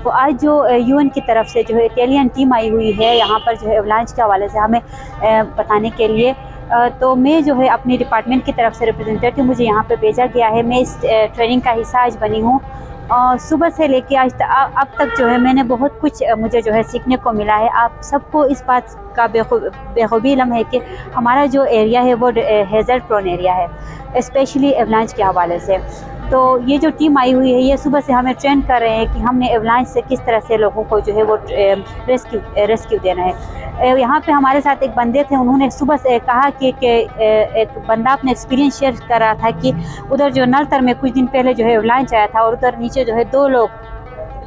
तो आज जो यूएन की तरफ से जो है इटालियन टीम आई हुई है यहाँ पर जो है एवलांच के हवाले से हमें बताने के लिए, तो मैं जो है अपनी डिपार्टमेंट की तरफ से रिप्रेजेंटेटिव मुझे यहाँ पे भेजा गया है। मैं इस ट्रेनिंग का हिस्सा आज बनी हूँ। सुबह से लेके आज अब तक जो है मैंने बहुत कुछ मुझे जो है सीखने को मिला है। आप सबको इस बात का बेखूबी इल्म है कि हमारा जो एरिया है वो हैज़र्ड प्रोन एरिया है, स्पेशली एवलांच के हवाले से। तो ये जो टीम आई हुई है ये सुबह से हमें ट्रेन कर रहे हैं कि हमने एवलांच से किस तरह से लोगों को जो है वो रेस्क्यू देना है। यहाँ पे हमारे साथ एक बंदे थे, उन्होंने सुबह से कहा कि एक बंदा अपने एक्सपीरियंस शेयर कर रहा था कि उधर जो नलतर में कुछ दिन पहले जो है एवलांच आया था और उधर नीचे जो है 2 लोग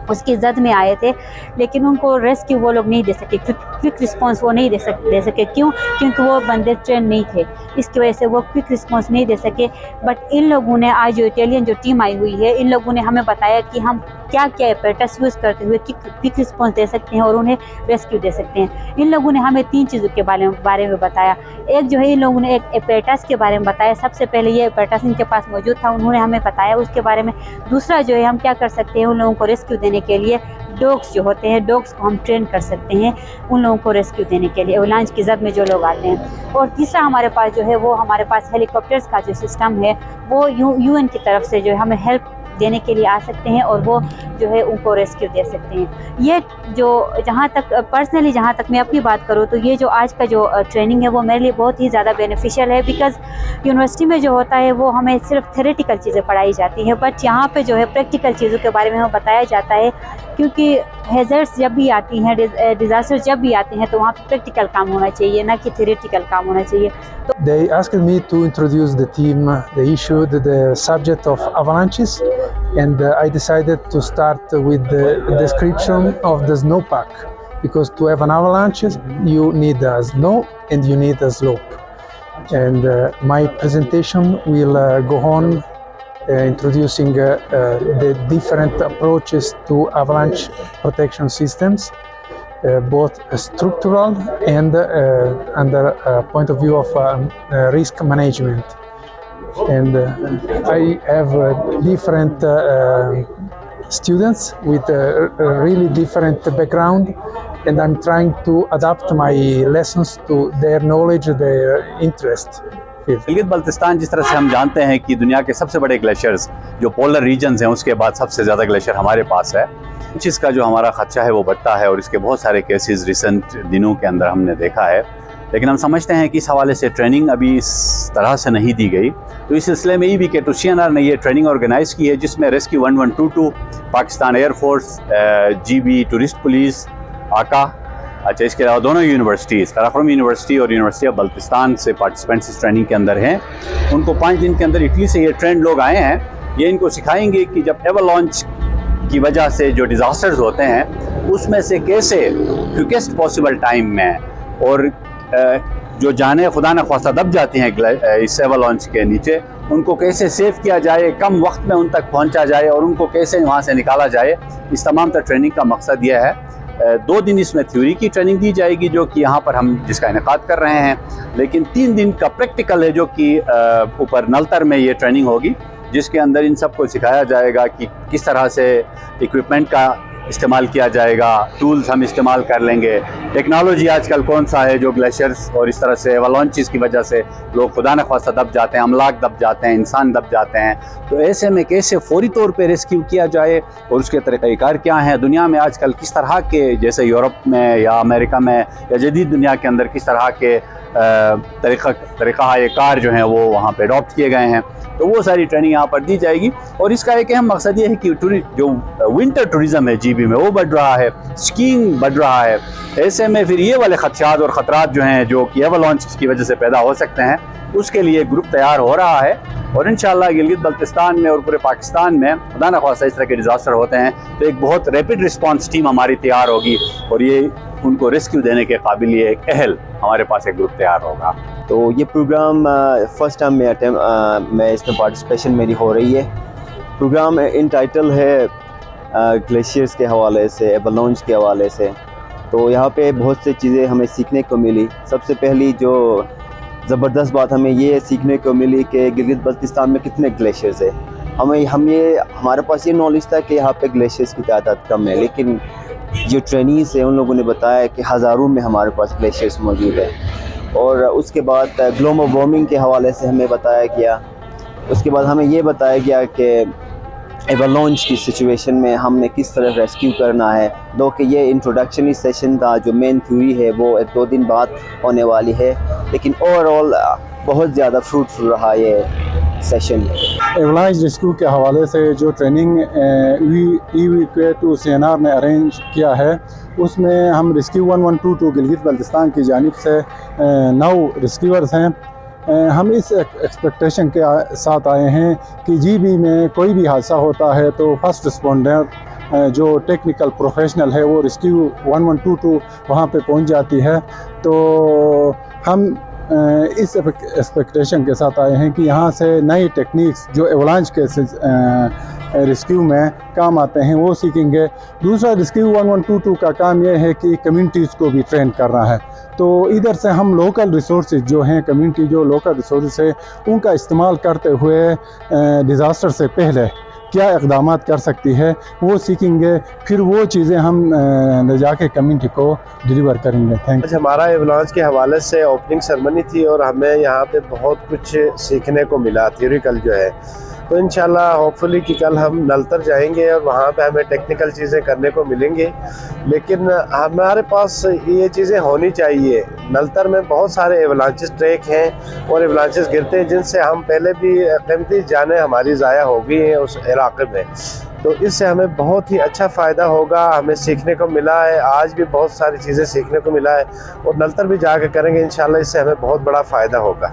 उसकी जद में आए थे, लेकिन उनको रेस्क्यू वो लोग नहीं दे सके, क्विक रिस्पांस वो नहीं दे सके। क्यों? क्योंकि वो बंदे ट्रेन नहीं थे, इसकी वजह से वो क्विक रिस्पांस नहीं दे सके। बट इन लोगों ने आज जो इटालियन जो टीम आई हुई है, इन लोगों ने हमें बताया कि हम क्या क्या एपेरेटस यूज़ करते हुए क्विक रिस्पांस दे सकते हैं और उन्हें रेस्क्यू दे सकते हैं। इन लोगों ने हमें 3 चीज़ों के बारे में बताया। एक जो है इन लोगों ने एक एपेरेटस के बारे में बताया, सबसे पहले ये एपेरेटस इनके पास मौजूद था, उन्होंने हमें बताया उसके बारे में। दूसरा जो है हम क्या कर सकते हैं उन लोगों को रेस्क्यू देने के लिए, डॉग्स जो होते हैं, डॉग्स को हम ट्रेन कर सकते हैं उन लोगों को रेस्क्यू देने के लिए, एवलांच की जद में जो लोग आते हैं। और तीसरा हमारे पास जो है वो हमारे पास हेलीकॉप्टर्स का जो सिस्टम है वो यूएन की तरफ से जो है हमें हेल्प देने के लिए आ सकते हैं और वो जो है उनको रेस्क्यू दे सकते हैं। ये जो जहाँ तक पर्सनली जहाँ तक मैं अपनी बात करूँ तो ये जो आज का जो ट्रेनिंग है वो मेरे लिए बहुत ही ज़्यादा बेनिफिशियल है। बिकॉज़ यूनिवर्सिटी में जो होता है वो हमें सिर्फ थ्योरेटिकल चीज़ें पढ़ाई जाती हैं, बट यहाँ पे जो है प्रैक्टिकल चीज़ों के बारे में हमें बताया जाता है। क्योंकि हैज़र्ड्स जब भी आती हैं, डिज़ास्टर्स जब भी आते हैं तो वहाँ पे प्रैक्टिकल काम होना चाहिए, ना कि थ्योरेटिकल काम होना चाहिए। They asked me to introduce the team. They issued the subject of avalanches, and I decided to start with the description of the snowpack, because to have an avalanche you need a snow and you need a slope. And my presentation will go on introducing the different approaches to avalanche protection systems, both structural and under a point of view of risk management. And I have different students with a really different background, and I'm trying to adapt my lessons to their knowledge, their interest. Gilgit Baltistan जिस तरह से हम जानते हैं कि दुनिया के सबसे बड़े ग्लेशियर्स जो पोलर रीजन्स हैं उसके बाद सबसे ज़्यादा ग्लेशियर हमारे पास है। इसका जो हमारा ख़दशा है वो बढ़ता है और इसके बहुत सारे केसेस रिसेंट दिनों के अंदर हमने देखा है। लेकिन हम समझते हैं कि इस हवाले से ट्रेनिंग अभी इस तरह से नहीं दी गई। तो इस सिलसिले में EBK TUSCNR ने ये ट्रेनिंग ऑर्गेनाइज़ की है जिसमें rescue 1122, Pakistan air force, GB tourist police, आका, अच्छा इसके अलावा दोनों यूनिवर्सिटीज़, कराकोरम यूनिवर्सिटी और यूनिवर्सिटी ऑफ बल्तिस्तान से पार्टिसिपेंट्स इस ट्रेनिंग के अंदर हैं। उनको 5 दिन के अंदर इटली से ये ट्रेंड लोग आए हैं। ये इनको सिखाएंगे कि जब एवलांच की वजह से जो डिज़ास्टर्स होते हैं उसमें से कैसे क्विकेस्ट पॉसिबल टाइम में और जो जाने खुदा न ख्वास्ता दब जाती हैं इस एवलांच के नीचे, उनको कैसे सेव किया जाए, कम वक्त में उन तक पहुंचा जाए और उनको कैसे वहां से निकाला जाए। इस तमाम तर ट्रेनिंग का मकसद यह है। 2 दिन इसमें थ्योरी की ट्रेनिंग दी जाएगी जो कि यहाँ पर हम जिसका इनेकाद कर रहे हैं, लेकिन 3 दिन का प्रैक्टिकल है जो कि ऊपर नलतर में ये ट्रेनिंग होगी, जिसके अंदर इन सबको सिखाया जाएगा कि किस तरह से इक्विपमेंट का इस्तेमाल किया जाएगा, टूल्स हम इस्तेमाल कर लेंगे, टेक्नोलॉजी आजकल कौन सा है जो ग्लेशियर्स और इस तरह से एवलांचेस की वजह से लोग खुदा न ख्वास्ता दब जाते हैं, अमलाक दब जाते हैं, इंसान दब जाते हैं। तो ऐसे में कैसे फ़ौरी तौर पे रेस्क्यू किया जाए और उसके तरीक़ाकार क्या हैं, दुनिया में आजकल किस तरह के, जैसे यूरोप में या अमेरिका में या जदीद दुनिया के अंदर किस तरह के तरीक़ाकार जो हैं वो वहाँ पे अडॉप्ट किए गए हैं। तो वो सारी ट्रेनिंग यहाँ पर दी जाएगी। और इसका एक अहम मकसद ये है कि जो विंटर टूरिज़म है GB में वो बढ़ रहा है, स्कीइंग बढ़ रहा है। ऐसे में फिर ये वाले खदशात और ख़तरात जो हैं जो कि एवलांच की वजह से पैदा हो सकते हैं, उसके लिए ग्रुप तैयार हो रहा है। और इंशाअल्लाह गिलगित बल्तिस्तान में और पूरे पाकिस्तान में खुदा न ख्वास्ता इस तरह के डिज़ास्टर होते हैं तो एक बहुत रैपिड रिस्पांस टीम हमारी तैयार होगी और ये उनको रेस्क्यू देने के काबिल एक अहल हमारे पास एक ग्रुप तैयार होगा। तो ये प्रोग्राम फर्स्ट टाइम मैं इसमें पार्टिसिपेशन मेरी हो रही है। प्रोग्राम इन टाइटल है ग्लेशियर्स के हवाले से, एवलांच के हवाले से। तो यहाँ पे बहुत सी चीज़ें हमें सीखने को मिली। सबसे पहली जो ज़बरदस्त बात हमें ये सीखने को मिली कि गिलगित बल्तिस्तान में कितने ग्लेशियर्स है। हमारे पास ये नॉलेज था कि यहाँ पे ग्लेशियर्स की तादाद कम है, लेकिन जो ट्रेनीज है उन लोगों ने बताया कि हज़ारों में हमारे पास ग्लेशियर्स मौजूद है। और उसके बाद ग्लोबल वार्मिंग के हवाले से हमें बताया गया। उसके बाद हमें ये बताया गया कि एवलांच की सिचुएशन में हमने किस तरह रेस्क्यू करना है। दो कि ये इंट्रोडक्शनी सेशन था, जो मेन थ्योरी है वो 1-2 दिन बाद होने वाली है, लेकिन ओवरऑल बहुत ज़्यादा फ्रूटफुल रहा ये सेशन। एवलांच रेस्क्यू के हवाले से जो ट्रेनिंग EVQ CNR ने अरेंज किया है, उसमें हम रेस्क्यू 1122 गिलगित बल्तिस्तान की जानिब से 9 रेस्क्यूअर्स हैं। हम इस एक्सपेक्टेशन के साथ आए हैं कि जीबी में कोई भी हादसा होता है तो फर्स्ट रिस्पॉन्डर जो टेक्निकल प्रोफेशनल है वो रेस्क्यू 1122 वहाँ पे पहुँच जाती है। तो हम इस एक्सपेक्टेशन के साथ आए हैं कि यहाँ से नई टेक्निक्स जो एवलांच के रेस्क्यू में काम आते हैं वो सीखेंगे। दूसरा, रेस्क्यू 1122 का काम यह है कि कम्युनिटीज़ को भी ट्रेन करना है। तो इधर से हम लोकल रिसोर्सेज जो हैं, कम्युनिटी जो लोकल रिसोर्सेज है उनका इस्तेमाल करते हुए डिज़ास्टर से पहले क्या इक़दाम कर सकती है वो सीखेंगे, फिर वो चीज़ें हम ले जाके कम्युनिटी को डिलीवर करेंगे। Thank you. हमारा एवलांच के हवाले से ओपनिंग सेरेमनी थी और हमें यहाँ पे बहुत कुछ सीखने को मिला, थ्योरिकल जो है। तो इंशाल्लाह होपफुली कि कल हम नलतर जाएंगे और वहाँ पे हमें टेक्निकल चीज़ें करने को मिलेंगे, लेकिन हमारे पास ये चीज़ें होनी चाहिए। नलतर में बहुत सारे एवलांचेस ट्रैक हैं और एवलांचेस गिरते हैं जिनसे हम पहले भी कीमती जानें हमारी ज़ाया हो गई हैं उस इलाके में। तो इससे हमें बहुत ही अच्छा फ़ायदा होगा, हमें सीखने को मिला है, आज भी बहुत सारी चीज़ें सीखने को मिला है और नलतर भी जाकर करेंगे इंशाल्लाह, इससे हमें बहुत बड़ा फ़ायदा होगा।